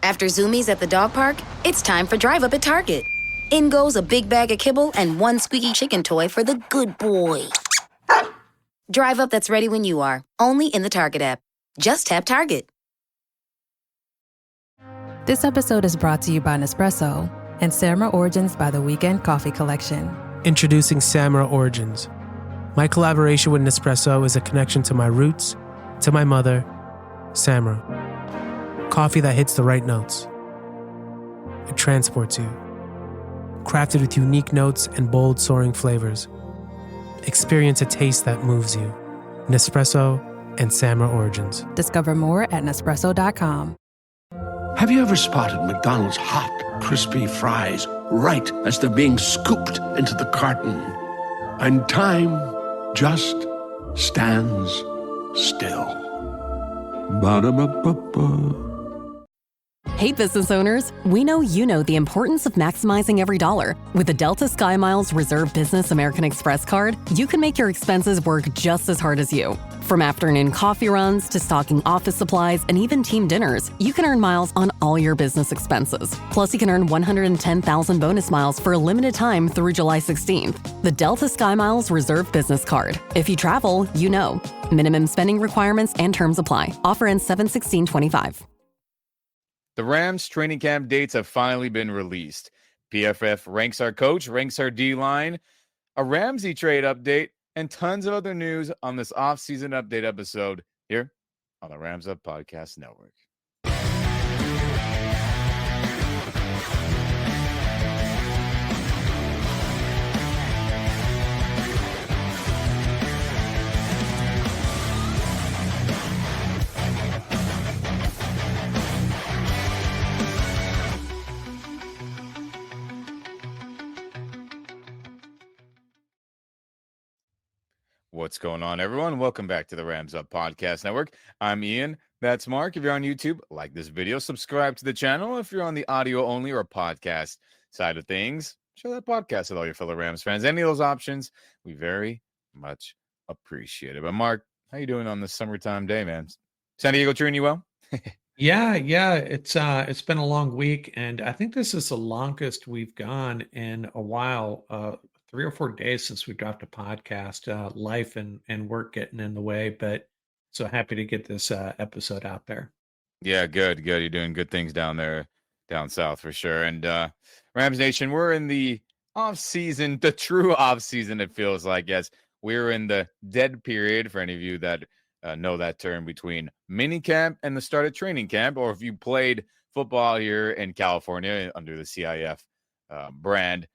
After Zoomies at the dog park, it's time for Drive Up at Target. In goes a big bag of kibble and one squeaky chicken toy for the good boy. Drive Up that's ready when you are, only in the Target app. Just tap Target. This episode is brought to you by Nespresso and Samra Origins by the Weekend Coffee Collection. Introducing Samra Origins. My collaboration with Nespresso is a connection to my roots, to my mother, Samra. Coffee that hits the right notes. It transports you. Crafted with unique notes and bold, soaring flavors. Experience a taste that moves you. Nespresso and Samra Origins. Discover more at Nespresso.com. Have you ever spotted McDonald's hot, crispy fries right as they're being scooped into the carton? And time just stands still. Ba-da-ba-ba-ba. Hey, business owners, we know you know the importance of maximizing every dollar. With the Delta Sky Miles Reserve Business American Express card, you can make your expenses work just as hard as you. From afternoon coffee runs to stocking office supplies and even team dinners, you can earn miles on all your business expenses. Plus, you can earn 110,000 bonus miles for a limited time through July 16th. The Delta Sky Miles Reserve Business Card. If you travel, you know. Minimum spending requirements and terms apply. Offer ends 7/16/25. The Rams training camp dates have finally been released. PFF ranks our coach, ranks our D-line, a Ramsey trade update, and tons of other news on this off-season update episode here on the Rams Up Podcast Network. What's going on, everyone? Welcome back to the Rams Up Podcast Network. I'm Ian. That's Mark. If you're on YouTube, like this video, subscribe to the channel. If you're on the audio only or podcast side of things, share that podcast with all your fellow Rams fans. Any of those options, we very much appreciate it. But Mark, how you doing on this summertime day, man? San Diego treating you well? Yeah, it's been a long week, and I think this is the longest we've gone in a while. 3 or 4 days since we dropped a podcast. Life and work getting in the way, but so happy to get this episode out there. Yeah, good. You're doing good things down there, down south for sure. And Rams Nation, we're in the off season, the true off season. It feels like, yes, we're in the dead period for any of you that know that term between mini camp and the start of training camp, or if you played football here in California under the CIF brand,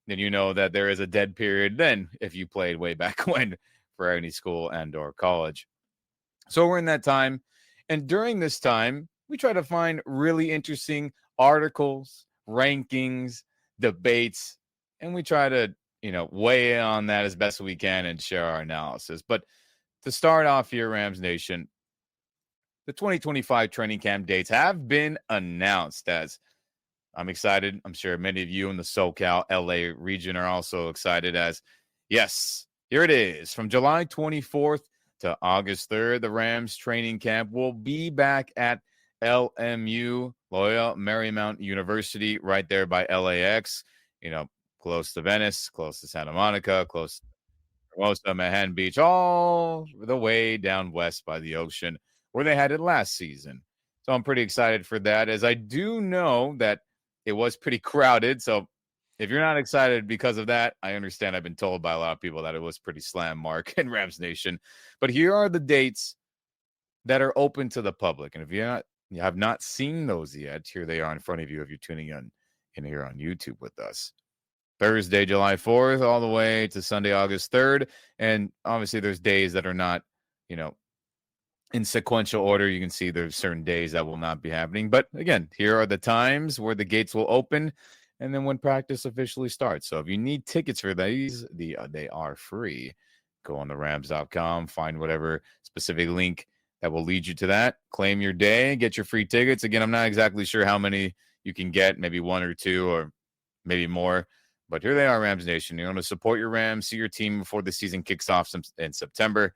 then you know that there is a dead period then if you played way back when for any school and or college. So we're in that time. And during this time, we try to find really interesting articles, rankings, debates, and we try to, weigh in on that as best we can and share our analysis. But to start off here, Rams Nation, the 2025 training camp dates have been announced. As I'm excited. I'm sure many of you in the SoCal, LA region are also excited as, yes, here it is. From July 24th to August 3rd, the Rams training camp will be back at LMU, Loyola Marymount University, right there by LAX, close to Venice, close to Santa Monica, close to Hermosa, Manhattan Beach, all the way down west by the ocean where they had it last season. So I'm pretty excited for that, as I do know that it was pretty crowded. So if you're not excited because of that, I understand. I've been told by a lot of people that it was pretty slam, Mark, in Rams Nation. But here are the dates that are open to the public. And if you have not seen those yet, here they are in front of you if you're tuning in here on YouTube with us. Thursday, July 4th, all the way to Sunday, August 3rd. And obviously there's days that are not, in sequential order. You can see there's certain days that will not be happening. But again, here are the times where the gates will open and then when practice officially starts. So if you need tickets for these, they are free. Go on the Rams.com, find whatever specific link that will lead you to that. Claim your day, get your free tickets. Again, I'm not exactly sure how many you can get, maybe 1 or 2 or maybe more. But here they are, Rams Nation. You want to support your Rams, see your team before the season kicks off in September.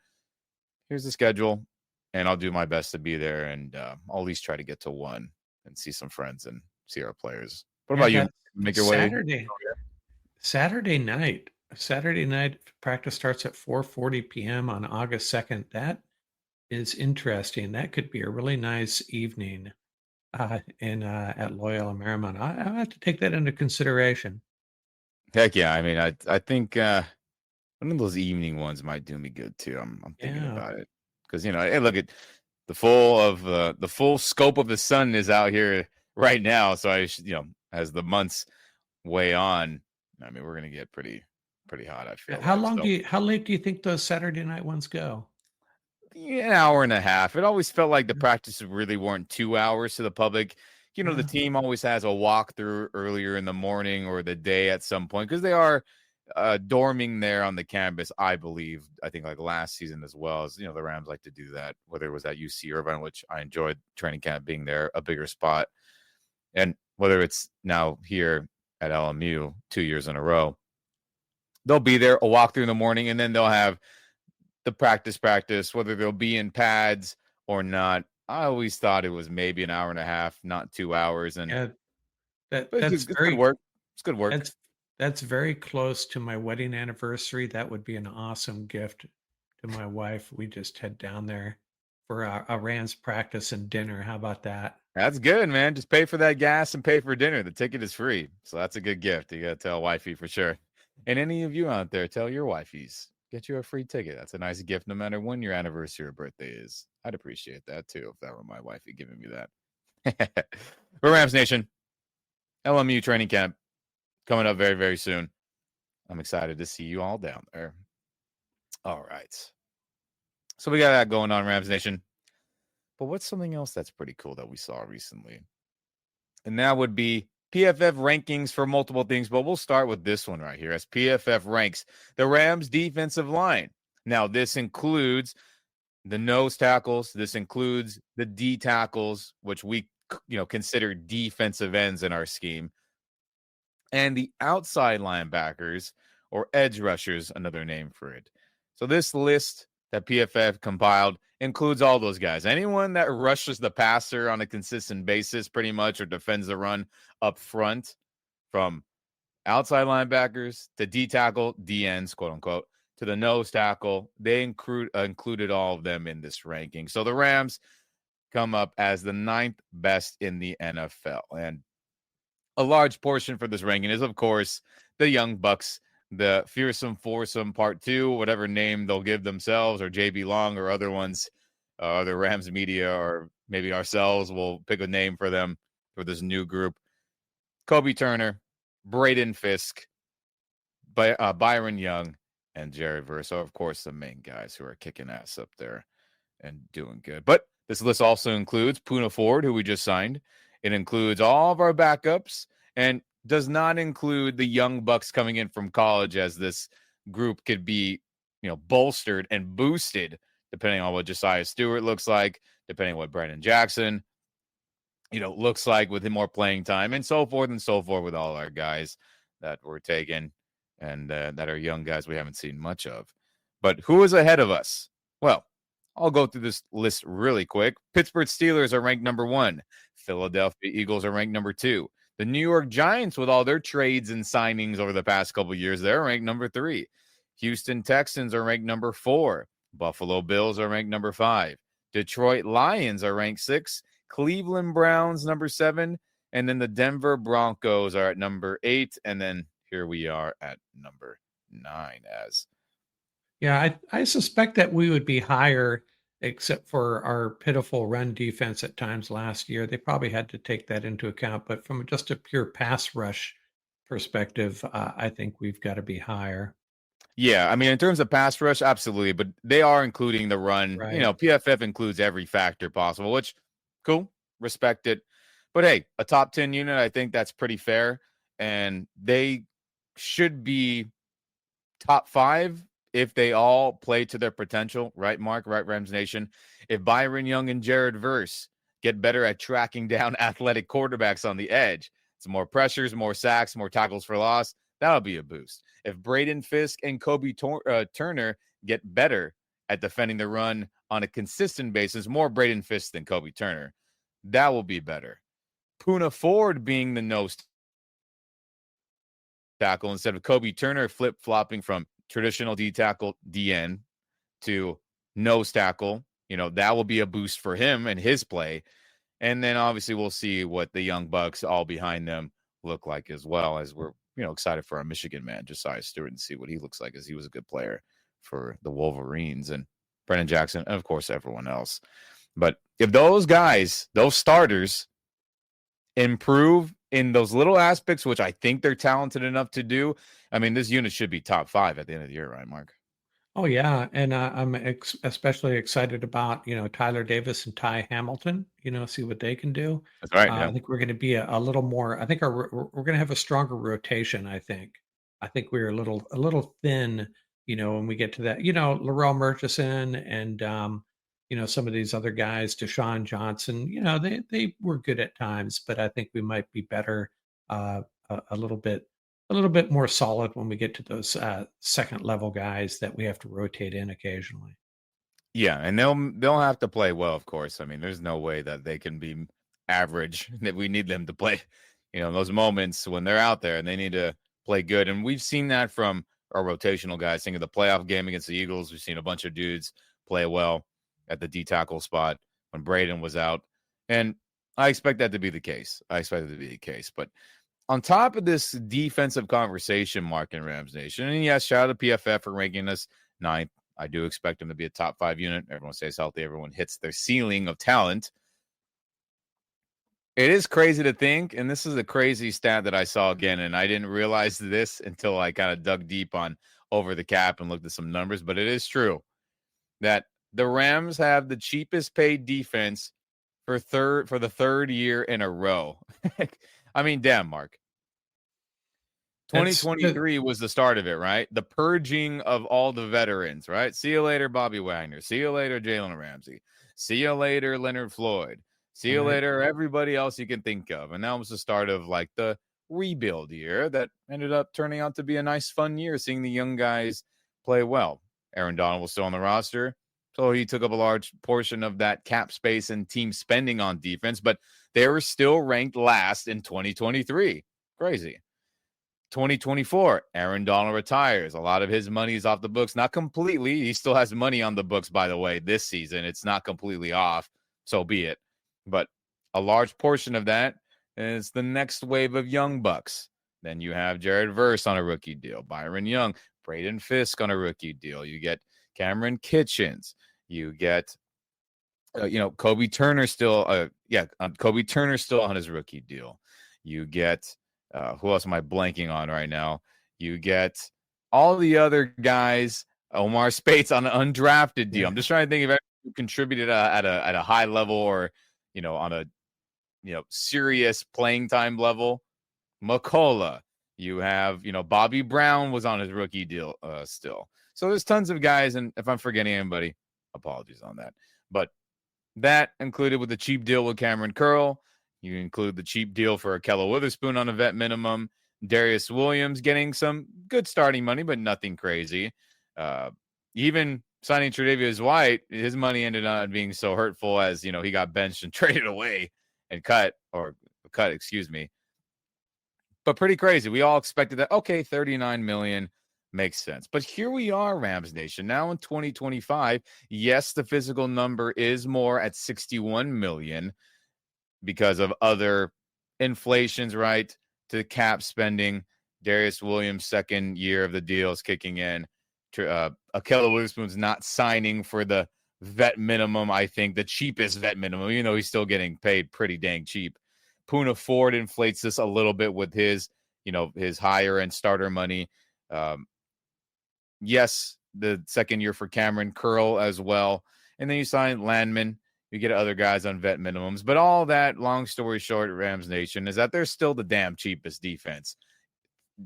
Here's the schedule. And I'll do my best to be there, and I'll at least try to get to one and see some friends and see our players. What Yeah, about you? that Make your way. Saturday night. Saturday night practice starts at 4:40 p.m. on August 2nd. That is interesting. That could be a really nice evening in at Loyola Marymount. I have to take that into consideration. Heck yeah. I mean, I think one of those evening ones might do me good too. I'm thinking Yeah. about it because hey, look at the full scope of the sun is out here right now. So I should, as the months weigh on, I mean, we're gonna get pretty hot. I feel like so. How late do you think those Saturday night ones go? Yeah, an hour and a half. It always felt like the practices really weren't 2 hours to the public. The Yeah. team always has a walkthrough earlier in the morning or the day at some point because they are dorming there on the campus, I believe. I think like last season as well as, the Rams like to do that, whether it was at UC Irvine, which I enjoyed training camp being there, a bigger spot. And whether it's now here at LMU 2 years in a row, they'll be there, a walkthrough in the morning, and then they'll have the practice, whether they'll be in pads or not. I always thought it was maybe an hour and a half, not 2 hours. And Yeah, but that's it's good work. It's good work. that's very close to my wedding anniversary. That would be an awesome gift to my wife. We just head down there for a Rams practice and dinner. How about that? That's good, man. Just pay for that gas and pay for dinner. The ticket is free. So that's a good gift. You got to tell wifey for sure. And any of you out there, tell your wifeys, get you a free ticket. That's a nice gift no matter when your anniversary or birthday is. I'd appreciate that too if that were my wifey giving me that. For Rams Nation, LMU training camp coming up very, very soon. I'm excited to see you all down there. All right. So we got that going on, Rams Nation. But what's something else that's pretty cool that we saw recently? And that would be PFF rankings for multiple things, but we'll start with this one right here as PFF ranks the Rams defensive line. Now, this includes the nose tackles. This includes the D tackles, which we, consider defensive ends in our scheme, and the outside linebackers or edge rushers, another name for it. So this list that PFF compiled includes all those guys. Anyone that rushes the passer on a consistent basis pretty much or defends the run up front, from outside linebackers to D tackle, D ends, quote unquote, to the nose tackle. They included all of them in this ranking. So the Rams come up as the 9th best in the NFL. And a large portion for this ranking is, of course, the Young Bucks, the Fearsome Foursome Part 2, whatever name they'll give themselves, or JB Long or other ones, other Rams media, or maybe ourselves will pick a name for them for this new group. Kobe Turner, Braden Fisk, Byron Young, and Jared Verse are, of course, the main guys who are kicking ass up there and doing good. But this list also includes Puna Ford, who we just signed. It includes all of our backups and does not include the young bucks coming in from college, as this group could be, bolstered and boosted depending on what Josiah Stewart looks like, depending on what Brandon Jackson, looks like with him more playing time, and so forth with all our guys that were taken and that are young guys we haven't seen much of. But who is ahead of us? Well, I'll go through this list really quick. Pittsburgh Steelers are ranked number 1. Philadelphia Eagles are ranked number 2. The New York Giants, with all their trades and signings over the past couple of years, they're ranked number 3. Houston Texans are ranked number 4. Buffalo Bills are ranked number 5. Detroit Lions are ranked 6. Cleveland Browns, number 7. And then the Denver Broncos are at number 8. And then here we are at number 9 as. Yeah, I suspect that we would be higher, except for our pitiful run defense at times last year. They probably had to take that into account. But from just a pure pass rush perspective, I think we've got to be higher. Yeah, I mean, in terms of pass rush, absolutely. But they are including the run. Right. PFF includes every factor possible, which, cool, respect it. But hey, a top 10 unit, I think that's pretty fair. And they should be top 5 if they all play to their potential, right, Mark? Right, Rams Nation? If Byron Young and Jared Verse get better at tracking down athletic quarterbacks on the edge, it's more pressures, more sacks, more tackles for loss, that'll be a boost. If Braden Fisk and Kobe Turner get better at defending the run on a consistent basis, more Braden Fisk than Kobe Turner, that will be better. Puna Ford being the nose tackle instead of Kobe Turner flip-flopping from traditional D tackle DN to nose tackle. That will be a boost for him and his play. And then obviously we'll see what the young Bucks all behind them look like, as well as we're, excited for our Michigan man, Josiah Stewart, and see what he looks like, as he was a good player for the Wolverines, and Brennan Jackson, and of course, everyone else. But if those guys, those starters, improve in those little aspects, which I think they're talented enough to do, I mean, this unit should be top 5 at the end of the year, right, Mark? Oh yeah, and I'm especially excited about Tyler Davis and Ty Hamilton. See what they can do. That's right. Yeah. I think we're going to be a little more. I think we're going to have a stronger rotation. I think we're a little thin. When we get to that. Laurel Murchison and some of these other guys, Deshaun Johnson. They were good at times, but I think we might be better. A little bit more solid when we get to those second level guys that we have to rotate in occasionally. Yeah, and they'll have to play well, of course. I mean, there's no way that they can be average. That we need them to play, those moments when they're out there, and they need to play good. And we've seen that from our rotational guys. Think of the playoff game against the Eagles. We've seen a bunch of dudes play well at the D tackle spot when Braden was out, and I expect that to be the case. But on top of this defensive conversation, Mark and Rams Nation, and yes, shout out to PFF for ranking us 9th. I do expect them to be a top 5 unit. Everyone stays healthy. Everyone hits their ceiling of talent. It is crazy to think, and this is a crazy stat that I saw again, and I didn't realize this until I kind of dug deep on Over the Cap and looked at some numbers, but it is true that the Rams have the cheapest paid defense for the third year in a row. I mean, damn, Mark. 2023 was the start of it, right? The purging of all the veterans, right? See you later, Bobby Wagner. See you later, Jalen Ramsey. See you later, Leonard Floyd. See you later, everybody else you can think of. And that was the start of like the rebuild year that ended up turning out to be a nice, fun year, seeing the young guys play well. Aaron Donald was still on the roster, so he took up a large portion of that cap space and team spending on defense, but they were still ranked last in 2023. Crazy. 2024, Aaron Donald retires. A lot of his money is off the books. Not completely. He still has money on the books, by the way, this season. It's not completely off, so be it. But a large portion of that is the next wave of young bucks. Then you have Jared Verse on a rookie deal, Byron Young, Braden Fisk on a rookie deal. You get Cameron Kitchens. You get, Kobe Turner still, Kobe Turner still on his rookie deal. You get, who else am I blanking on right now? You get all the other guys, Omar Spates on an undrafted deal. I'm just trying to think if anyone who contributed at a high level or, on a, serious playing time level. McCullough. You have, Bobby Brown was on his rookie deal still. So there's tons of guys, and if I'm forgetting anybody, apologies on that. But that included with the cheap deal with Cameron Curl. You include the cheap deal for Akella Witherspoon on a vet minimum. Darius Williams getting some good starting money, but nothing crazy. Even signing Tre'Davious White, his money ended up being so hurtful as, he got benched and traded away and cut, excuse me. But pretty crazy. We all expected that. Okay, $39 million makes sense. But here we are, Rams Nation, now in 2025. Yes, the physical number is more at $61 million because of other inflations, right, to cap spending. Darius Williams' second year of the deal is kicking in. Akella Witherspoon's not signing for the vet minimum, I think, the cheapest vet minimum, he's still getting paid pretty dang cheap. Puna Ford inflates this a little bit with his, his higher end starter money. Yes, the second year for Cameron Curl as well. And then you sign Landman. You get other guys on vet minimums. But all that, long story short, Rams Nation, is that they're still the damn cheapest defense.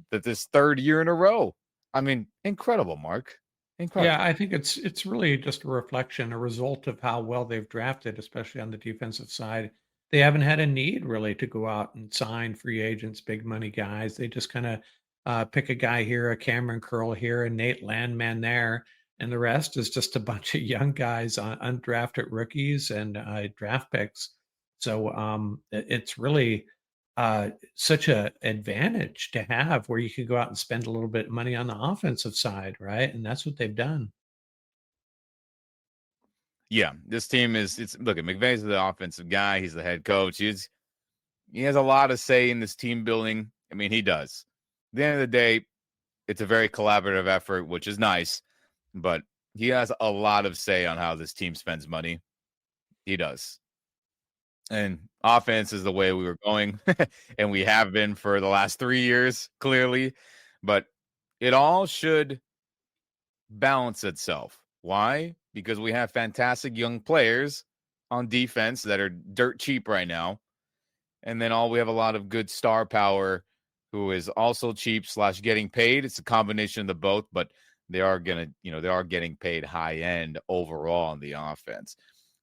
That this third year in a row. I mean, incredible, Mark. Incredible. Yeah, I think it's really just a reflection, a result of how well they've drafted, especially on the defensive side. They haven't had a need really to go out and sign free agents, big money guys. They just kind of pick a guy here, a Cameron Curl here, a Nate Landman there, and the rest is just a bunch of young guys, undrafted rookies and draft picks. So it's really such a advantage to have where you can go out and spend a little bit of money on the offensive side, right? And that's what they've done. Yeah, this team it's look at McVay's the offensive guy. He's the head coach. He has a lot of say in this team building. I mean, he does. At the end of the day, it's a very collaborative effort, which is nice, but he has a lot of say on how this team spends money. He does. And offense is the way we were going, and we have been for the last 3 years, clearly. But it all should balance itself. Why? Because we have fantastic young players on defense that are dirt cheap right now. And then we have a lot of good star power who is also cheap / getting paid. It's a combination of the both, but they are getting paid high end overall on the offense.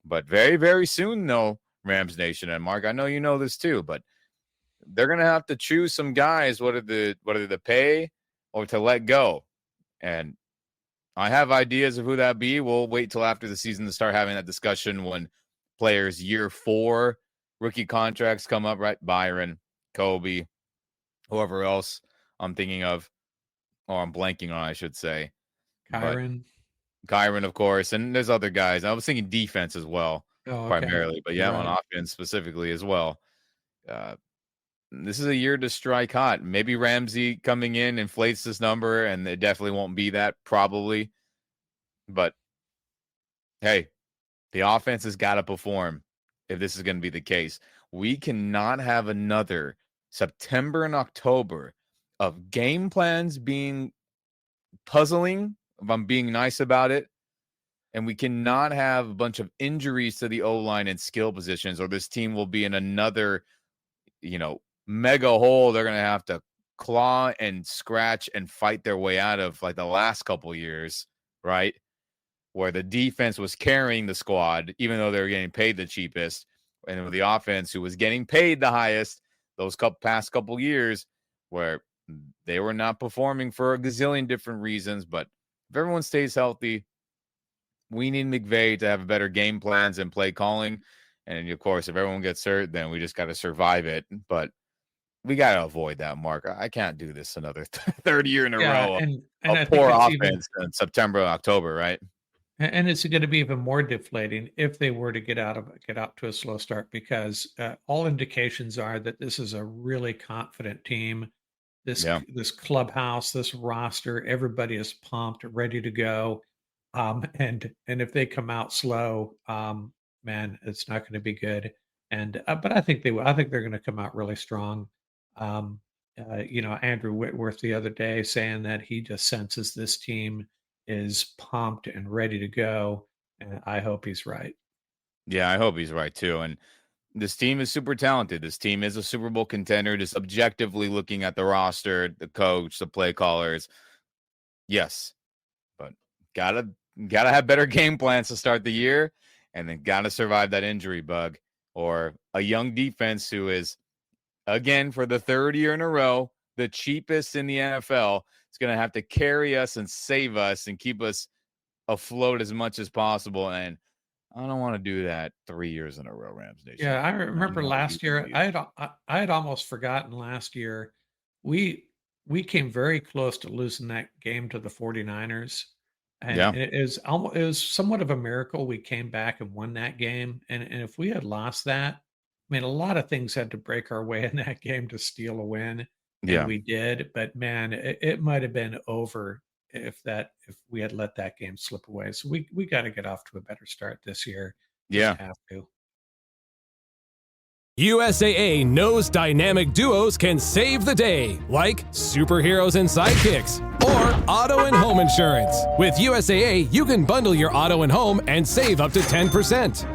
But very, very soon, though, Rams Nation and Mark, I know you know this too, but they're gonna have to choose some guys, whether to pay or to let go. And I have ideas of who that be. We'll wait till after the season to start having that discussion when players year 4 rookie contracts come up, right? Byron, Kobe, whoever else I'm thinking of, or I'm blanking on, I should say. Kyren, of course, and there's other guys. I was thinking defense as well, primarily, but yeah, right. On offense specifically as well. This is a year to strike hot. Maybe Ramsey coming in inflates this number, and it definitely won't be that, probably. But hey, the offense has got to perform if this is going to be the case. We cannot have another September and October of game plans being puzzling, if I'm being nice about it. And we cannot have a bunch of injuries to the O-line and skill positions, or this team will be in another, mega hole they're going to have to claw and scratch and fight their way out of, like the last couple years, right? Where the defense was carrying the squad, even though they were getting paid the cheapest, and with the offense who was getting paid the highest those past couple years, where they were not performing for a gazillion different reasons. But if everyone stays healthy, we need McVay to have better game plans and play calling. And of course, if everyone gets hurt, then we just got to survive it. But we got to avoid that, Mark. I can't do this another third year in a row of poor offense in September and October, right? And it's going to be even more deflating if they were to get out to a slow start, because all indications are that this is a really confident team. This clubhouse, this roster, everybody is pumped, ready to go. And if they come out slow, man, it's not going to be good. And but I think they're going to come out really strong. Andrew Whitworth the other day saying that he just senses this team is pumped and ready to go. And I hope he's right. Yeah, I hope he's right too. And this team is super talented. This team is a Super Bowl contender, just objectively looking at the roster, the coach, the play callers. Yes, but gotta have better game plans to start the year, and then gotta survive that injury bug, or a young defense who is, again, for the third year in a row, the cheapest in the NFL. It's going to have to carry us and save us and keep us afloat as much as possible. And I don't want to do that 3 years in a row, Rams Nation. Yeah, I remember last year, I had almost forgotten last year. We came very close to losing that game to the 49ers. And it was somewhat of a miracle we came back and won that game. And if we had lost that, I mean, a lot of things had to break our way in that game to steal a win. And we did, but man, it might have been over if we had let that game slip away. So we got to get off to a better start this year. Yeah. Have to. USAA knows dynamic duos can save the day, like superheroes and sidekicks, or auto and home insurance. With USAA, you can bundle your auto and home and save up to 10%.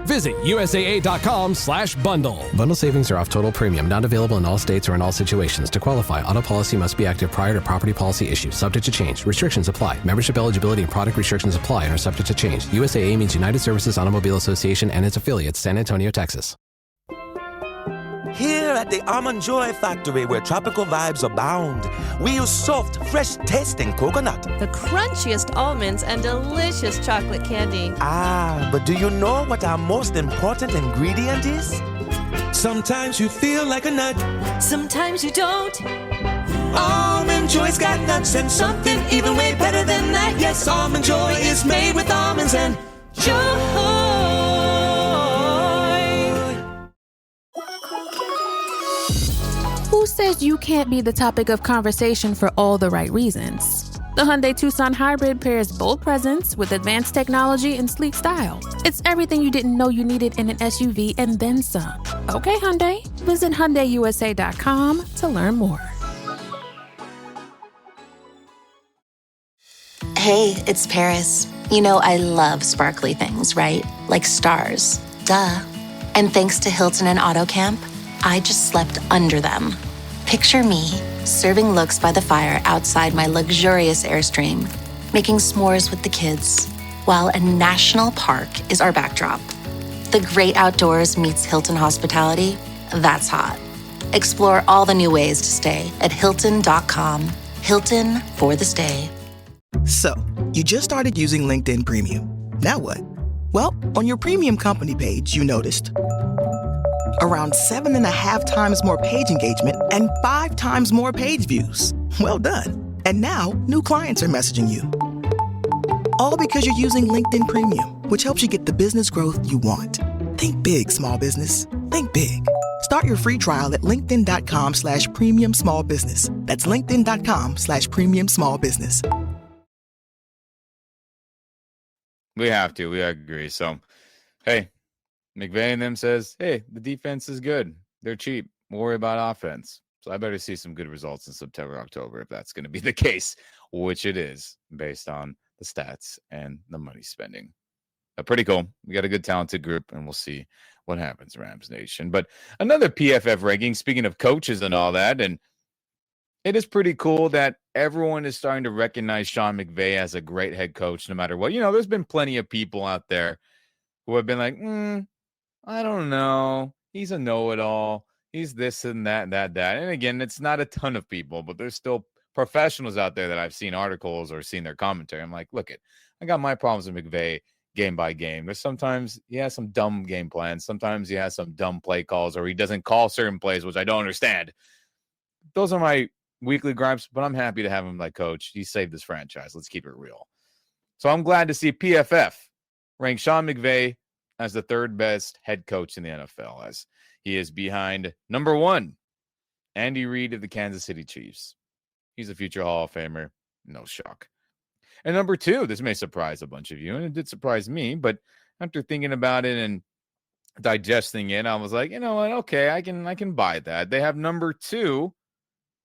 Visit USAA.com/bundle. Bundle savings are off total premium, not available in all states or in all situations. To qualify, auto policy must be active prior to property policy issue, subject to change. Restrictions apply. Membership eligibility and product restrictions apply and are subject to change. USAA means United Services Automobile Association and its affiliates, San Antonio, Texas. Here at the Almond Joy Factory, where tropical vibes abound, we use soft, fresh-tasting coconut. The crunchiest almonds and delicious chocolate candy. Ah, but do you know what our most important ingredient is? Sometimes you feel like a nut. Sometimes you don't. Almond Joy's got nuts and something even way better than that. Yes, Almond Joy is made with almonds and joy. Who says you can't be the topic of conversation for all the right reasons? The Hyundai Tucson Hybrid pairs bold presence with advanced technology and sleek style. It's everything you didn't know you needed in an SUV and then some. Okay, Hyundai. Visit HyundaiUSA.com to learn more. Hey, it's Paris. You know I love sparkly things, right? Like stars. Duh. And thanks to Hilton and AutoCamp, I just slept under them. Picture me, serving looks by the fire outside my luxurious Airstream, making s'mores with the kids, while a national park is our backdrop. The great outdoors meets Hilton hospitality. That's hot. Explore all the new ways to stay at Hilton.com. Hilton for the stay. So, you just started using LinkedIn Premium. Now what? Well, on your Premium company page, you noticed around 7.5 times more page engagement and 5 times more page views. Well done. And now, new clients are messaging you. All because you're using LinkedIn Premium, which helps you get the business growth you want. Think big, small business. Think big. Start your free trial at linkedin.com/premium small business. That's linkedin.com/premium small business. We have to. We agree. So, hey, McVay and them says, hey, the defense is good. They're cheap. Don't worry about offense. So I better see some good results in September, October, if that's going to be the case, which it is based on the stats and the money spending. Pretty cool. We got a good, talented group, and we'll see what happens, Rams Nation. But another PFF ranking, speaking of coaches and all that, and it is pretty cool that everyone is starting to recognize Sean McVay as a great head coach no matter what. You know, there's been plenty of people out there who have been like, I don't know. He's a know-it-all. He's this and that, that. And again, it's not a ton of people, but there's still professionals out there that I've seen articles or seen their commentary. I'm like, look, I got my problems with McVay game by game. There's sometimes he has some dumb game plans. Sometimes he has some dumb play calls, or he doesn't call certain plays, which I don't understand. Those are my weekly gripes, but I'm happy to have him like coach. He saved this franchise. Let's keep it real. So I'm glad to see PFF rank Sean McVay as the third best head coach in the NFL, as he is behind number 1, Andy Reid of the Kansas City Chiefs. He's a future Hall of Famer. No shock. And number 2, this may surprise a bunch of you, and it did surprise me, but after thinking about it and digesting it, I was like, you know what? Okay, I can buy that. They have number 2,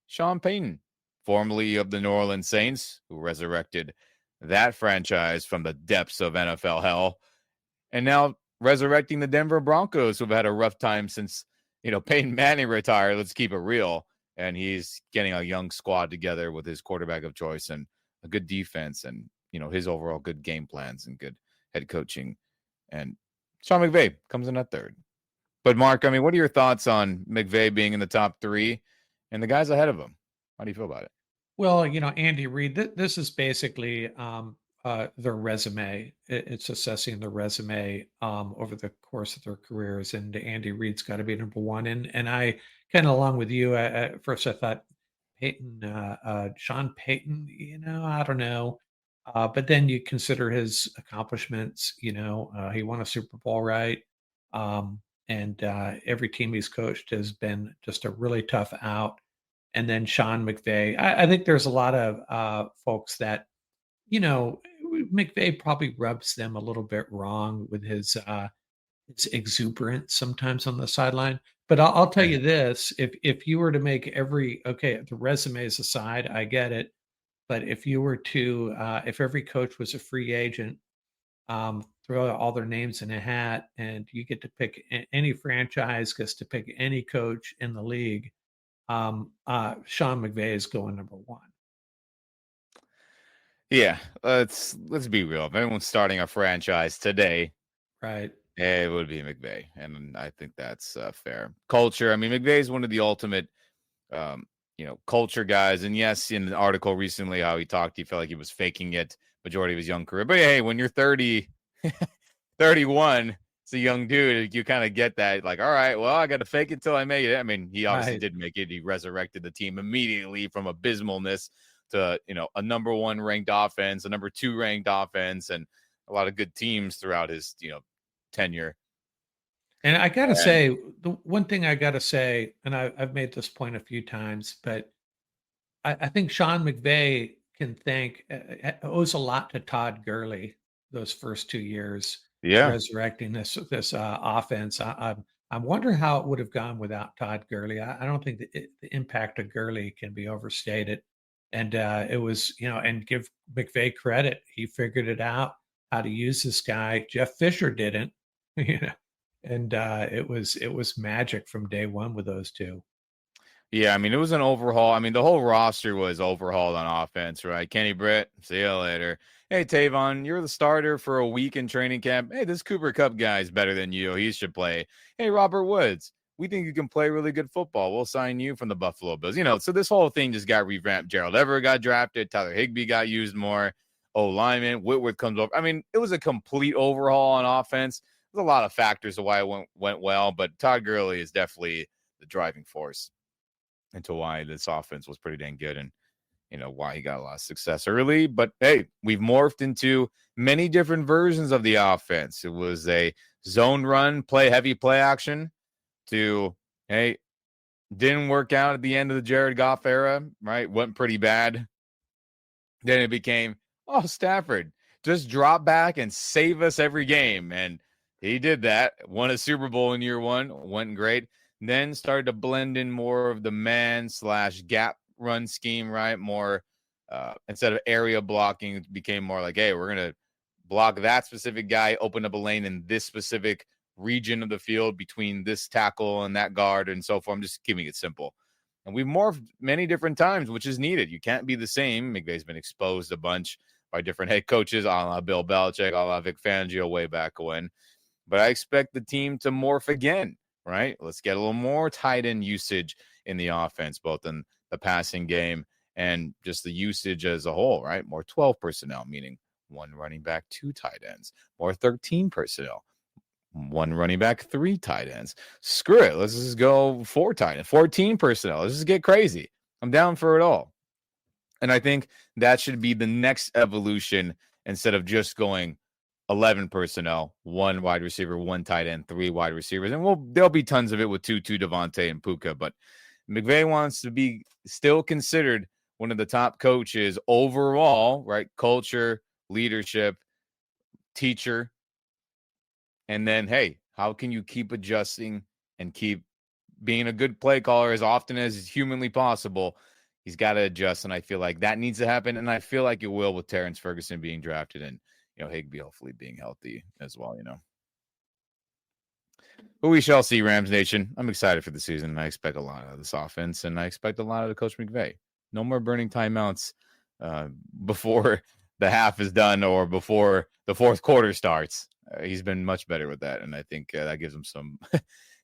Sean Payton, formerly of the New Orleans Saints, who resurrected that franchise from the depths of NFL hell, and now resurrecting the Denver Broncos, who've had a rough time since, Peyton Manning retired. Let's keep it real. And he's getting a young squad together with his quarterback of choice and a good defense and, his overall good game plans and good head coaching. And Sean McVay comes in at third. But Mark, what are your thoughts on McVay being in the top 3 and the guys ahead of him? How do you feel about it? Well, Andy Reid, this is basically their resume. It's assessing the resume over the course of their careers, and Andy Reid's got to be number 1. And I kind of, along with you, at first I thought Sean Payton, I don't know. But then you consider his accomplishments. He won a Super Bowl, right? And every team he's coached has been just a really tough out. And then Sean McVay, I think there's a lot of folks that, McVay probably rubs them a little bit wrong with his exuberance sometimes on the sideline. But I'll tell you this: if you were to make the resumes aside, I get it. But if you were to, if every coach was a free agent, throw all their names in a hat, and you get to pick any franchise gets to pick any coach in the league. Sean McVay is going number 1. Yeah, let's be real. If anyone's starting a franchise today, right, It would be McVay, and I think that's fair. Culture. I mean, McVay is one of the ultimate, culture guys. And yes, in an article recently, how he felt like he was faking it majority of his young career. But hey, when you're 30, 31, it's a young dude. You kind of get that, like, all right, well, I got to fake it till I make it. I mean, he obviously did make it. He resurrected the team immediately from abysmalness to, a number 1 ranked offense, a number 2 ranked offense, and a lot of good teams throughout his, tenure. And I got to say, the one thing I got to say, and I've made this point a few times, but I think Sean McVay owes a lot to Todd Gurley those first 2 years, resurrecting this offense. I'm wondering how it would have gone without Todd Gurley. I don't think the impact of Gurley can be overstated. And it was, and give McVay credit. He figured it out how to use this guy. Jeff Fisher didn't, and it was magic from day one with those two. Yeah, I mean, it was an overhaul. I mean, the whole roster was overhauled on offense, right? Kenny Britt, see you later. Hey, Tavon, you're the starter for a week in training camp. Hey, this Cooper Kupp guy is better than you. He should play. Hey, Robert Woods, we think you can play really good football. We'll sign you from the Buffalo Bills. So this whole thing just got revamped. Gerald Everett got drafted. Tyler Higbee got used more. O-lineman, Whitworth comes over. I mean, it was a complete overhaul on offense. There's a lot of factors to why it went well, but Todd Gurley is definitely the driving force into why this offense was pretty dang good and, why he got a lot of success early. But, hey, we've morphed into many different versions of the offense. It was a zone run, heavy play action to, hey, didn't work out at the end of the Jared Goff era, right? Went pretty bad. Then it became, Stafford, just drop back and save us every game. And he did that, won a Super Bowl in year 1, went great. Then started to blend in more of the man/gap run scheme, right? More instead of area blocking, it became more like, hey, we're going to block that specific guy, open up a lane in this specific region of the field between this tackle and that guard and so forth. I'm just keeping it simple. And we've morphed many different times, which is needed. You can't be the same. McVay's been exposed a bunch by different head coaches, a la Bill Belichick, a la Vic Fangio way back when. But I expect the team to morph again. Right? Let's get a little more tight end usage in the offense, both in the passing game and just the usage as a whole, right? More 12 personnel, meaning 1 running back, 2 tight ends. More 13 personnel, 1 running back, 3 tight ends. Screw it. Let's just go 4 tight ends, 14 personnel. Let's just get crazy. I'm down for it all. And I think that should be the next evolution instead of just going 11 personnel, 1 wide receiver, 1 tight end, 3 wide receivers. And there'll be tons of it with Tutu, Devontae, and Puka. But McVay wants to be still considered one of the top coaches overall, right? Culture, leadership, teacher. And then, hey, how can you keep adjusting and keep being a good play caller as often as is humanly possible? He's got to adjust. And I feel like that needs to happen. And I feel like it will with Terrence Ferguson being drafted and Higbee hopefully being healthy as well, But we shall see, Rams Nation. I'm excited for the season. I expect a lot of this offense, and I expect a lot of the Coach McVay. No more burning timeouts before the half is done or before the fourth quarter starts. He's been much better with that, and I think that gives him some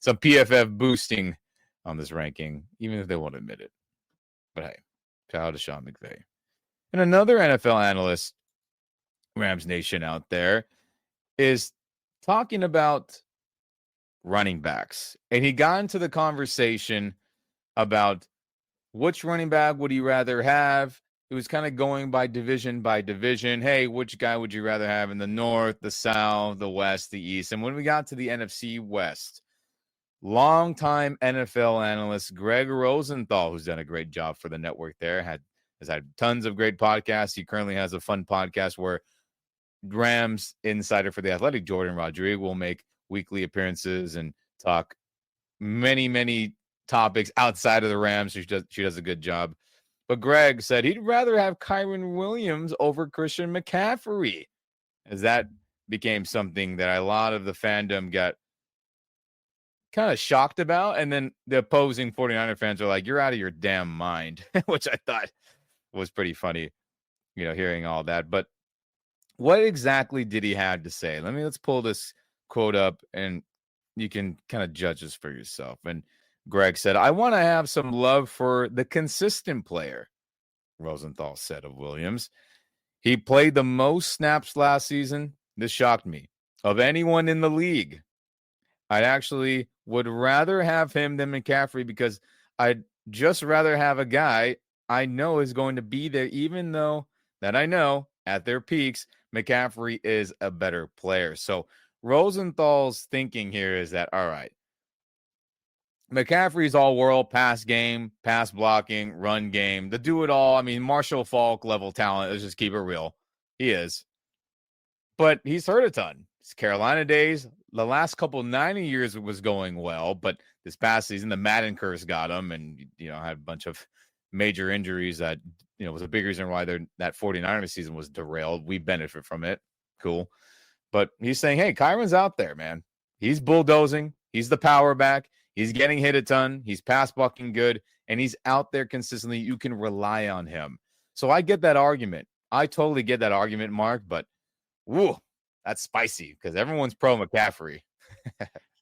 PFF boosting on this ranking, even if they won't admit it. But hey, shout out to Sean McVay. And another NFL analyst, Rams Nation out there, is talking about running backs. And he got into the conversation about which running back would he rather have. It was kind of going by division. Hey, which guy would you rather have in the North, the South, the West, the East? And when we got to the NFC West, longtime NFL analyst Greg Rosenthal, who's done a great job for the network there, has had tons of great podcasts. He currently has a fun podcast where Rams insider for The Athletic, Jordan Rodriguez, will make weekly appearances and talk many, many topics outside of the Rams. She does a good job. But Greg said he'd rather have Kyren Williams over Christian McCaffrey, as that became something that a lot of the fandom got kind of shocked about. And then the opposing 49er fans are like, you're out of your damn mind, which I thought was pretty funny, hearing all that. But what exactly did he have to say? Let's pull this quote up, and you can kind of judge this for yourself. And Greg said, I want to have some love for the consistent player, Rosenthal said of Williams. He played the most snaps last season. This shocked me. Of anyone in the league, I'd actually would rather have him than McCaffrey because I'd just rather have a guy I know is going to be there, even though that I know at their peaks, McCaffrey is a better player. So Rosenthal's thinking here is that, all right, McCaffrey's all world pass game, pass blocking, run game, the do it all. I mean, Marshall Faulk level talent. Let's just keep it real. He is. But he's hurt a ton. His Carolina days, the last couple 90 years was going well, but this past season, the Madden curse got him and, had a bunch of major injuries that, was a big reason why that 49ers season was derailed. We benefit from it. Cool. But he's saying, hey, Kyren's out there, man. He's bulldozing. He's the power back. He's getting hit a ton. He's pass blocking good, and he's out there consistently. You can rely on him. So I get that argument. I totally get that argument, Mark, but woo, that's spicy because everyone's pro McCaffrey.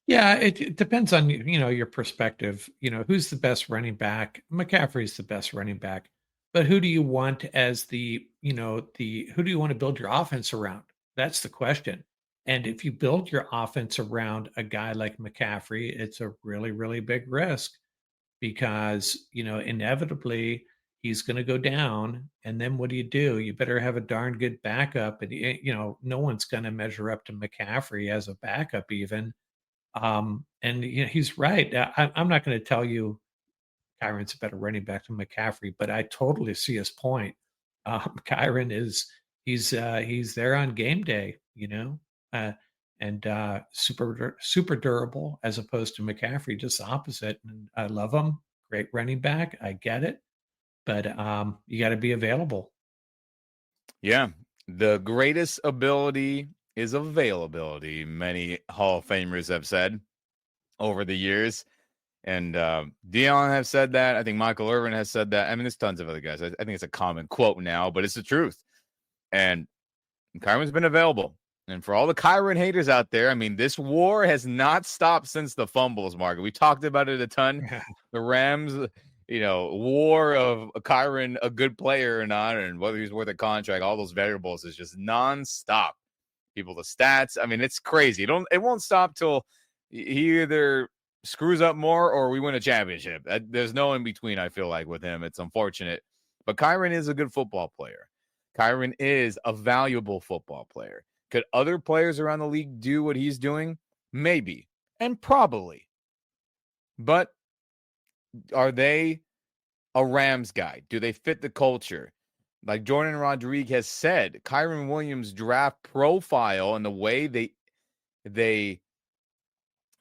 Yeah, it depends on, your perspective. Who's the best running back? McCaffrey's the best running back. But who do you want as who do you want to build your offense around? That's the question. And if you build your offense around a guy like McCaffrey, it's a really, really big risk because, inevitably he's going to go down. And then what do? You better have a darn good backup. And, no one's going to measure up to McCaffrey as a backup even. And he's right. I'm not going to tell you Kyren's a better running back than McCaffrey, but I totally see his point. Kyren he's there on game day, and super durable as opposed to McCaffrey, just the opposite. And I love him. Great running back. I get it. But you got to be available. Yeah. The greatest ability is availability. Many Hall of Famers have said over the years. And Dion has said that. I think Michael Irvin has said that. I mean, there's tons of other guys. I think it's a common quote now, but it's the truth. And Kyren's been available. And for all the Kyren haters out there, I mean, this war has not stopped since the fumbles, Mark. We talked about it a ton. Yeah. The Rams, war of Kyren, a good player or not, and whether he's worth a contract, all those variables is just nonstop. People, the stats. I mean, it's crazy. It won't stop till he either screws up more or we win a championship. There's no in between, I feel like, with him. It's unfortunate. But Kyren is a good football player. Kyren is a valuable football player. Could other players around the league do what he's doing? Maybe. And probably. But are they a Rams guy? Do they fit the culture? Like Jordan Rodriguez said, Kyren Williams' draft profile and the way they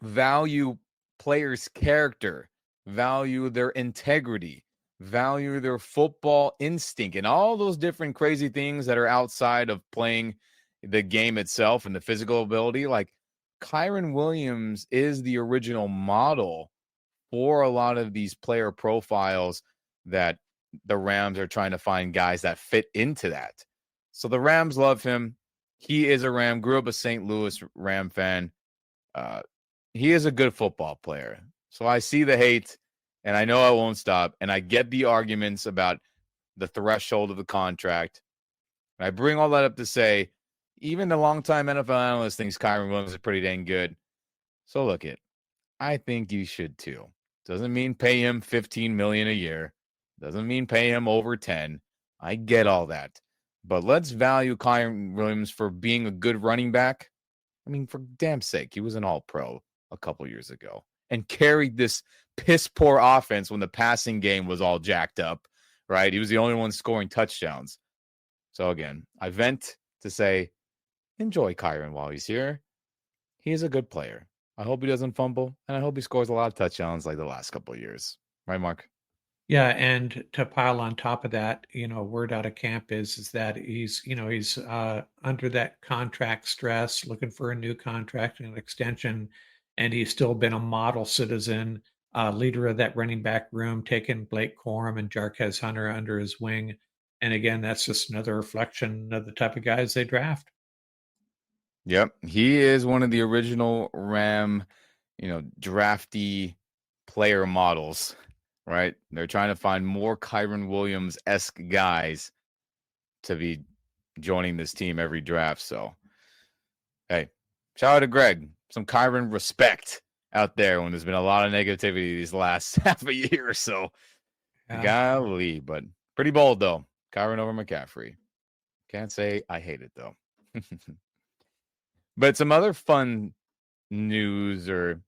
value players' character, value their integrity, value their football instinct, and all those different crazy things that are outside of playing the game itself and the physical ability. Like Kyren Williams is the original model for a lot of these player profiles that the Rams are trying to find guys that fit into that. So the Rams love him. He is a Ram, grew up a St. Louis Ram fan. He is a good football player. So I see the hate, and I know I won't stop. And I get the arguments about the threshold of the contract. And I bring all that up to say, even the longtime NFL analyst thinks Kyren Williams is pretty dang good. So look it. I think you should too. Doesn't mean pay him $15 million a year. Doesn't mean pay him over 10. I get all that. But let's value Kyren Williams for being a good running back. I mean, for damn sake, he was an all-pro a couple years ago and carried this piss-poor offense when the passing game was all jacked up, right? He was the only one scoring touchdowns. So again, I vent to say, enjoy Kyren while he's here. He is a good player. I hope he doesn't fumble, and I hope he scores a lot of touchdowns like the last couple of years. Right, Mark? Yeah, and to pile on top of that, word out of camp is that he's under that contract stress, looking for a new contract and an extension, and he's still been a model citizen, leader of that running back room, taking Blake Corum and Jarquez Hunter under his wing. And again, that's just another reflection of the type of guys they draft. Yep. He is one of the original Ram, drafty player models, right? They're trying to find more Kyren Williams-esque guys to be joining this team every draft. So, hey, shout out to Greg. Some Kyren respect out there when there's been a lot of negativity these last half a year or so. Yeah. Golly, but pretty bold, though. Kyren over McCaffrey. Can't say I hate it, though. But some other fun news, or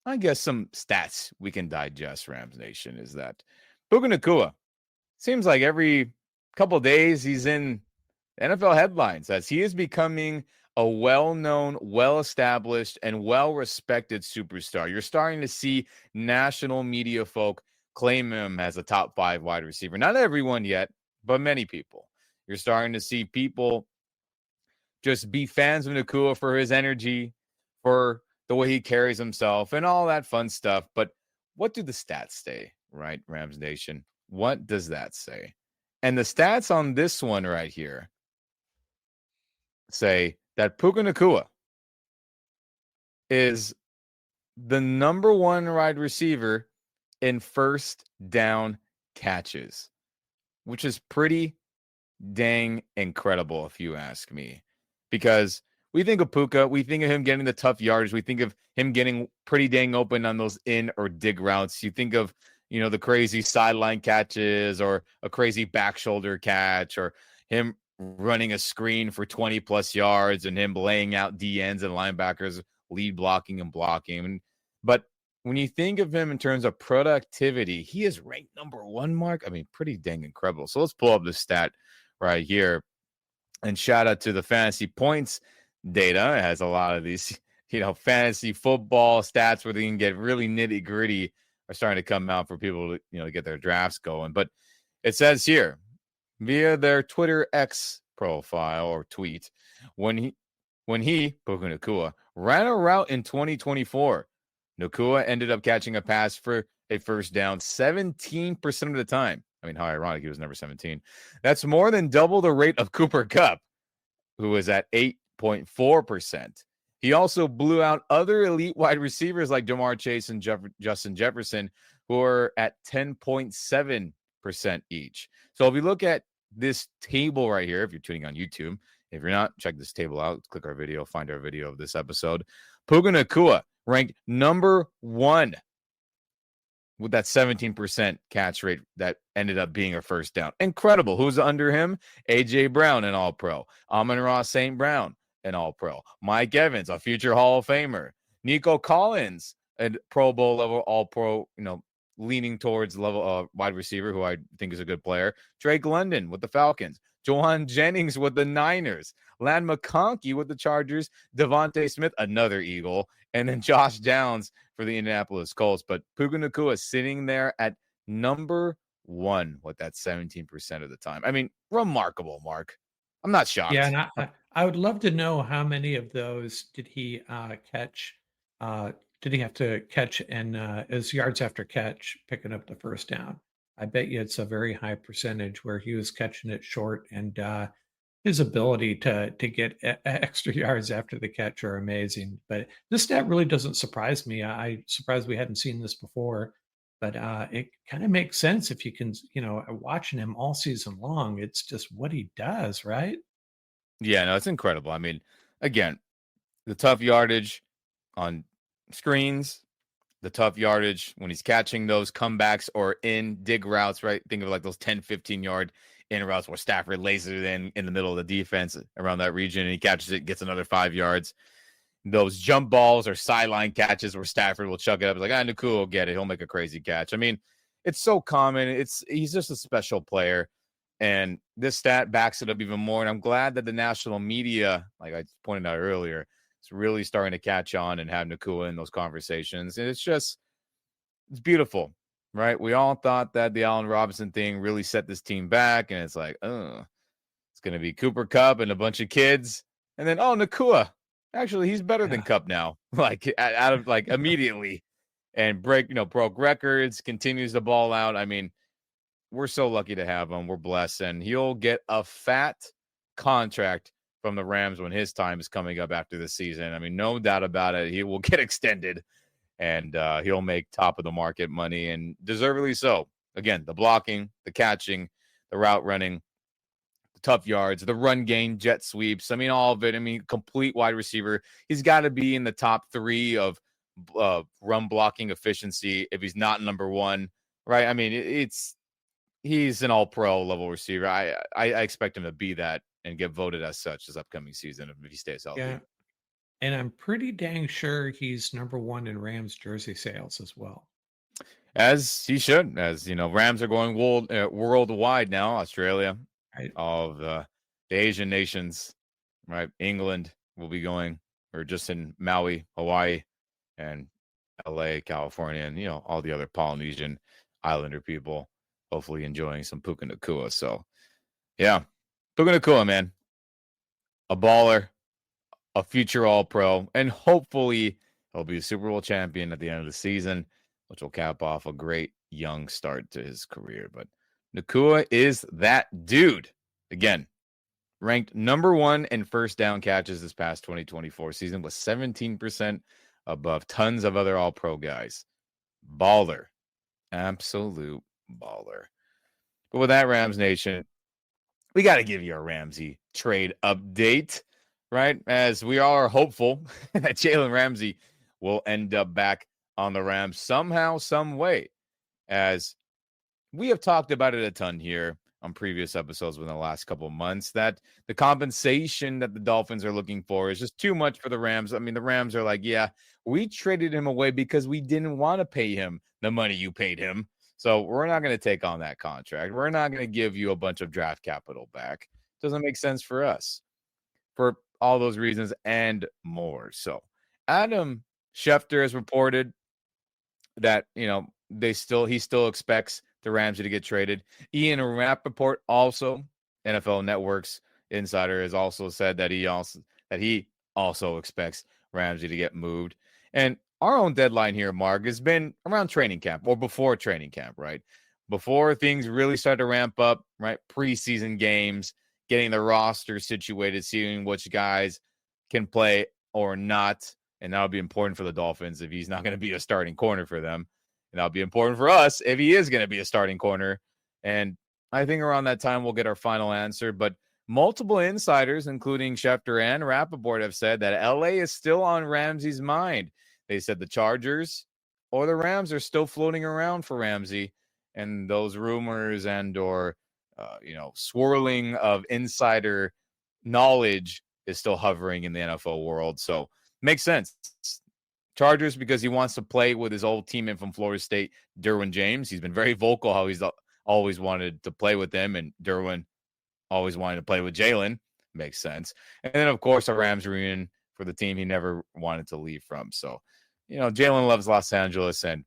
I guess some stats we can digest, Rams Nation, is that Puka Nacua seems like every couple of days he's in NFL headlines as he is becoming a well-known, well-established, and well-respected superstar. You're starting to see national media folk claim him as a top 5 wide receiver. Not everyone yet, but many people. You're starting to see people just be fans of Nacua for his energy, for the way he carries himself, and all that fun stuff. But what do the stats say, right, Rams Nation? What does that say? And the stats on this one right here say that Puka Nacua is the number 1 wide receiver in first down catches, which is pretty dang incredible if you ask me. Because we think of Puka, we think of him getting the tough yardage, we think of him getting pretty dang open on those in or dig routes. You think of, the crazy sideline catches or a crazy back shoulder catch or him running a screen for 20 plus yards and him laying out D ends and linebackers, lead blocking and blocking. But when you think of him in terms of productivity, he is ranked number 1, Mark. I mean, pretty dang incredible. So let's pull up the stat right here. And shout out to the fantasy points data. It has a lot of these, fantasy football stats where they can get really nitty gritty are starting to come out for people to, get their drafts going. But it says here via their Twitter X profile or tweet, when he, Puka Nacua, ran a route in 2024, Nacua ended up catching a pass for a first down 17% of the time. I mean, how ironic, he was number 17. That's more than double the rate of Cooper Kupp, who is at 8.4%. He also blew out other elite wide receivers like Jamar Chase and Justin Jefferson, who are at 10.7% each. So if you look at this table right here, if you're tuning on YouTube, if you're not, check this table out. Click our video, find our video of this episode. Puka Nacua ranked number 1 with that 17% catch rate that ended up being a first down. Incredible. Who's under him? A.J. Brown, an All-Pro. Amon-Ra St. Brown, an All-Pro. Mike Evans, a future Hall of Famer. Nico Collins, a Pro Bowl level All-Pro, leaning towards level wide receiver, who I think is a good player. Drake London with the Falcons. Johan Jennings with the Niners. Lan McConkey with the Chargers. Devontae Smith, another Eagle. And then Josh Downs for the Indianapolis Colts. But Puka Nacua sitting there at number 1 with that 17% of the time. I mean, remarkable, Mark. I'm not shocked. Yeah, and I would love to know how many of those did he catch? Did he have to catch and as yards after catch, picking up the first down? I bet you it's a very high percentage where he was catching it short, and his ability to get extra yards after the catch are amazing. But this stat really doesn't surprise me. I'm surprised we hadn't seen this before, but it kind of makes sense if you can, watching him all season long. It's just what he does, right? Yeah, no, it's incredible. I mean, again, the tough yardage on screens, the tough yardage when he's catching those comebacks or in dig routes, right? Think of like those 10, 15-yard in routes where Stafford lays it in the middle of the defense around that region, and he catches it, gets another 5 yards. Those jump balls or sideline catches where Stafford will chuck it up. It's like, Nacua will get it. He'll make a crazy catch. I mean, it's so common. He's just a special player. And this stat backs it up even more. And I'm glad that the national media, like I pointed out earlier, is really starting to catch on and have Nacua in those conversations. And it's beautiful, right? We all thought that the Allen Robinson thing really set this team back. And it's like, it's going to be Cooper Kupp and a bunch of kids. And then, Nacua. Actually, he's better than Kupp now, like out of like immediately, and broke records, continues to ball out. I mean, we're so lucky to have him. We're blessed, and he'll get a fat contract from the Rams when his time is coming up after this season. I mean, no doubt about it. He will get extended, and he'll make top of the market money, and deservedly so. Again, the blocking, the catching, the route running, the tough yards, the run game, jet sweeps. I mean, all of it. I mean, complete wide receiver. He's got to be in the top 3 of run blocking efficiency if he's not number 1, right? I mean, he's an all-pro level receiver. I expect him to be that and get voted as such this upcoming season if he stays healthy. Yeah. And I'm pretty dang sure he's number 1 in Rams jersey sales as well. As he should. As you know, Rams are going worldwide now. Australia, Right. all of the Asian nations, right? England will be going, or just in Maui, Hawaii, and LA, California, and all the other Polynesian Islander people hopefully enjoying some Puka Nakua. So yeah, Puka Nakua, man, a baller, a future All-Pro, and hopefully he'll be a Super Bowl champion at the end of the season, which will cap off a great young start to his career. But Nakua is that dude. Again, ranked number 1 in first down catches this past 2024 season, with 17% above tons of other All-Pro guys. Baller. Absolute baller. But with that, Rams Nation, we got to give you a Ramsey trade update, right? As we all are hopeful that Jalen Ramsey will end up back on the Rams somehow, some way. As we have talked about it a ton here on previous episodes within the last couple of months, that the compensation that the Dolphins are looking for is just too much for the Rams. I mean, the Rams are like, yeah, we traded him away because we didn't want to pay him the money you paid him. So we're not going to take on that contract. We're not going to give you a bunch of draft capital back. Doesn't make sense for us for all those reasons and more. So Adam Schefter has reported that, he still expects the Ramsey to get traded. Ian Rappaport, also NFL Network's insider, has also said that he also expects Ramsey to get moved. And our own deadline here, Mark, has been around training camp, or before training camp, right? Before things really start to ramp up, right? Preseason games, getting the roster situated, seeing which guys can play or not. And that'll be important for the Dolphins if he's not going to be a starting corner for them. And that'll be important for us if he is going to be a starting corner. And I think around that time we'll get our final answer. But multiple insiders, including Schefter and Rappaport, have said that LA is still on Ramsey's mind. They said the Chargers or the Rams are still floating around for Ramsey. And those rumors and or swirling of insider knowledge is still hovering in the NFL world. So makes sense. Chargers because he wants to play with his old teammate from Florida State, Derwin James. He's been very vocal how he's always wanted to play with him, and Derwin always wanted to play with Jalen. Makes sense. And then, of course, a Rams reunion for the team he never wanted to leave from. So, Jalen loves Los Angeles, and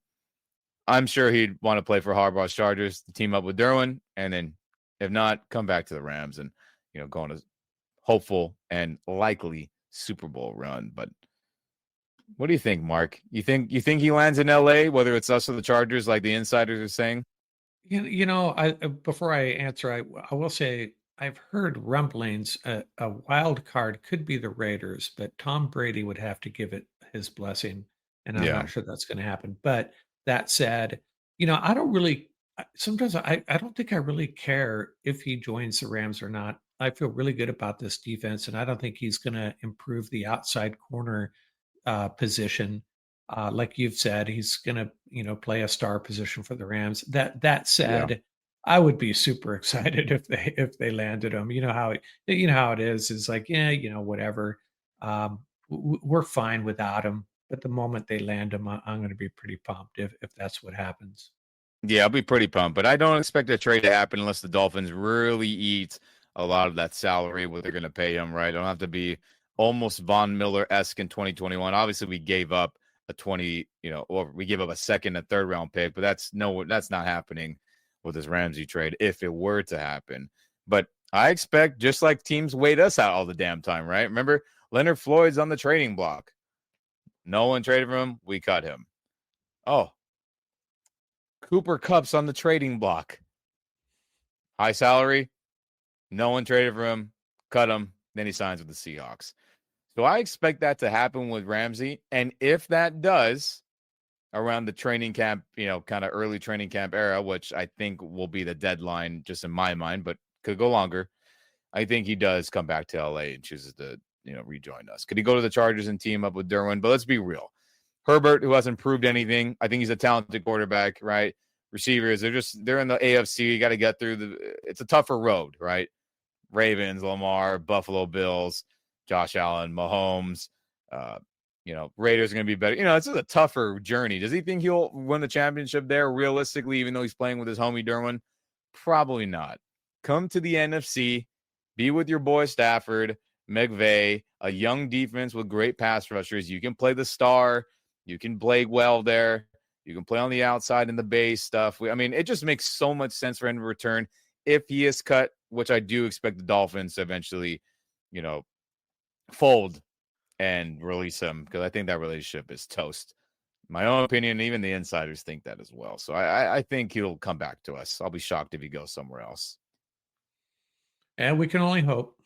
I'm sure he'd want to play for Harbaugh's Chargers to team up with Derwin, and then if not, come back to the Rams and, go on a hopeful and likely Super Bowl run. But what do you think, Mark? You think he lands in LA, whether it's us or the Chargers, like the insiders are saying? Before I answer, I will say I've heard rumblings a wild card could be the Raiders, but Tom Brady would have to give it his blessing, and I'm not sure that's going to happen. But that said, I don't really. Sometimes I don't think I really care if he joins the Rams or not. I feel really good about this defense, and I don't think he's going to improve the outside corner position. Like you've said, he's going to, play a star position for the Rams. That said, I would be super excited if they landed him. You know how it is. It's like, whatever. We're fine without him. But the moment they land him, I'm going to be pretty pumped if that's what happens. Yeah, I'll be pretty pumped. But I don't expect a trade to happen unless the Dolphins really eat a lot of that salary, what they're going to pay him, right? I don't have to be almost Von Miller-esque in 2021. Obviously, we gave up or we gave up a second and third round pick, but that's not happening with this Ramsey trade if it were to happen. But I expect, just like teams wait us out all the damn time, right? Remember, Leonard Floyd's on the trading block. No one traded for him. We cut him. Oh, Cooper Kupp's on the trading block. High salary. No one traded for him. Cut him. then he signs with the Seahawks. So I expect that to happen with Ramsey. And if that does, around the training camp, kind of early training camp era, which I think will be the deadline just in my mind, but could go longer. I think he does come back to LA and chooses to, rejoin us. Could he go to the Chargers and team up with Derwin? But let's be real. Herbert, who hasn't proved anything, I think he's a talented quarterback, right? Receivers, they're in the AFC. You got to get through it's a tougher road, right? Ravens, Lamar, Buffalo Bills, Josh Allen, Mahomes, Raiders are going to be better. It's just a tougher journey. Does he think he'll win the championship there realistically, even though he's playing with his homie Derwin? Probably not. Come to the NFC, be with your boy Stafford, McVay, a young defense with great pass rushers. You can play the star. You can play well there. You can play on the outside in the base stuff. It just makes so much sense for him to return if he is cut, which I do expect the Dolphins to eventually, fold and release him, because I think that relationship is toast. My own opinion, even the insiders think that as well. So I think he'll come back to us. I'll be shocked if he goes somewhere else. And we can only hope.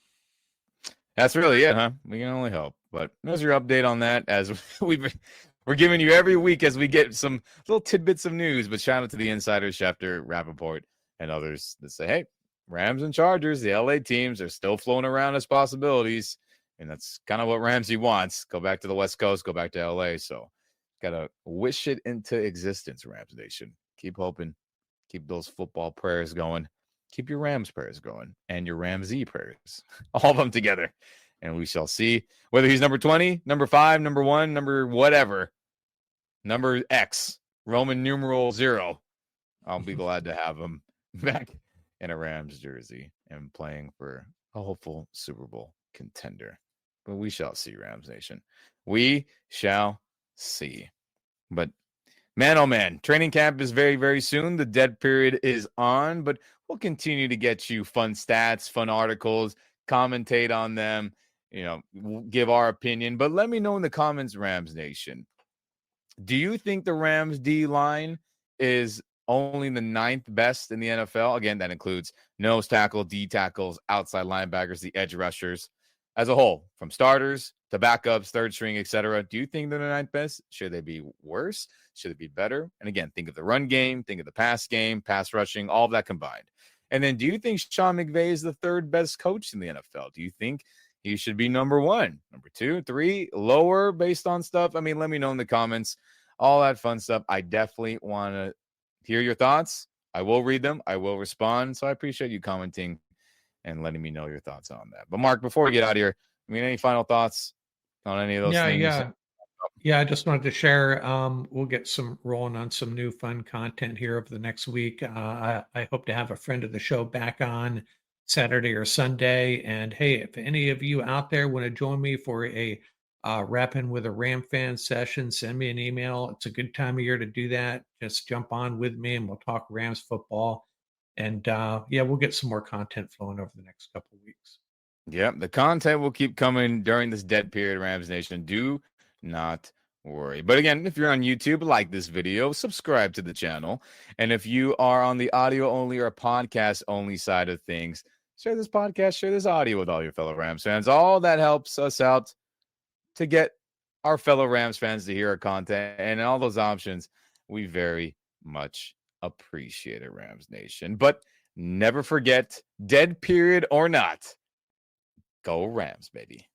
That's really it, huh? We can only hope. But there's your update on that, as we're giving you every week as we get some little tidbits of news. But shout out to the insiders, Schefter, Rappaport, and others that say, hey, Rams and Chargers, the LA teams, are still floating around as possibilities. And that's kind of what Ramsey wants. Go back to the West Coast, go back to LA. So got to wish it into existence, Rams Nation. Keep hoping. Keep those football prayers going. Keep your Rams prayers going and your Ramsey prayers. All of them together. And we shall see whether he's number 20, number 5, number 1, number whatever, number X, Roman numeral 0. I'll be glad to have him back in a Rams jersey and playing for a hopeful Super Bowl contender. But we shall see, Rams Nation. We shall see. But man, oh man, training camp is very, very soon. The dead period is on, but we'll continue to get you fun stats, fun articles, commentate on them, give our opinion. But let me know in the comments, Rams Nation. Do you think the Rams D line is only the 9th best in the NFL? Again, that includes nose tackle, D tackles, outside linebackers, the edge rushers as a whole, from starters to backups, third string, etc. Do you think they're the 9th best? Should they be worse? Should it be better? And again, think of the run game, think of the pass game, pass rushing, all of that combined. And then do you think Sean McVay is the 3rd best coach in the NFL? Do you think he should be number 1, number 2, 3, lower based on stuff? Let me know in the comments. All that fun stuff. I definitely want to hear your thoughts. I will read them. I will respond. So I appreciate you commenting and letting me know your thoughts on that. But Mark, before we get out of here, any final thoughts on any of those things? Yeah, I just wanted to share. We'll get some rolling on some new fun content here over the next week. I hope to have a friend of the show back on Saturday or Sunday. And hey, if any of you out there want to join me for a Rapping with a Ram fan session, send me an email. It's a good time of year to do that. Just jump on with me and we'll talk Rams football. And we'll get some more content flowing over the next couple of weeks. Yep, the content will keep coming during this dead period, Rams Nation. Do not worry. But again, if you're on YouTube, like this video, subscribe to the channel. And if you are on the audio only or podcast only side of things, share this podcast, share this audio with all your fellow Rams fans. All that helps us out to get our fellow Rams fans to hear our content, and all those options, we very much appreciate it, Rams Nation. But never forget, dead period or not, go Rams, baby.